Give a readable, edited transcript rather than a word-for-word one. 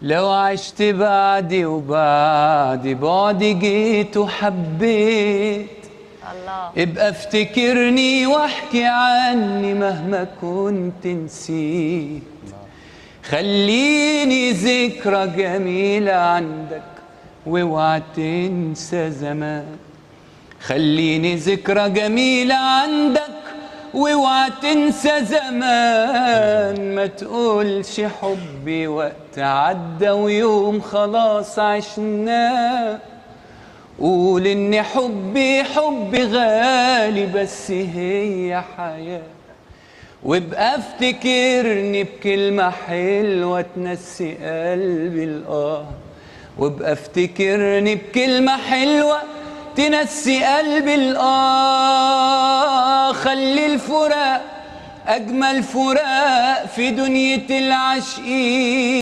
لو عشت بعدي وبعد بعدي جيت وحبيت، الله. ابقى افتكرني واحكي عني مهما كنت نسيت. خليني ذكرى جميلة عندك واوعى تنسى زمان. خليني ذكرى جميلة عندك واوعى تنسى زمان. ما تقولش حبي وقت عدى ويوم خلاص عشناه. قول ان حبي غالي بس هي حياة. وابقى افتكرني بكلمة حلوة تنسي قلبي الآه. وابقى افتكرني بكلمة حلوة تنسي قلبي الآه. خلي الفراق أجمل فراق في دنيا العاشقين.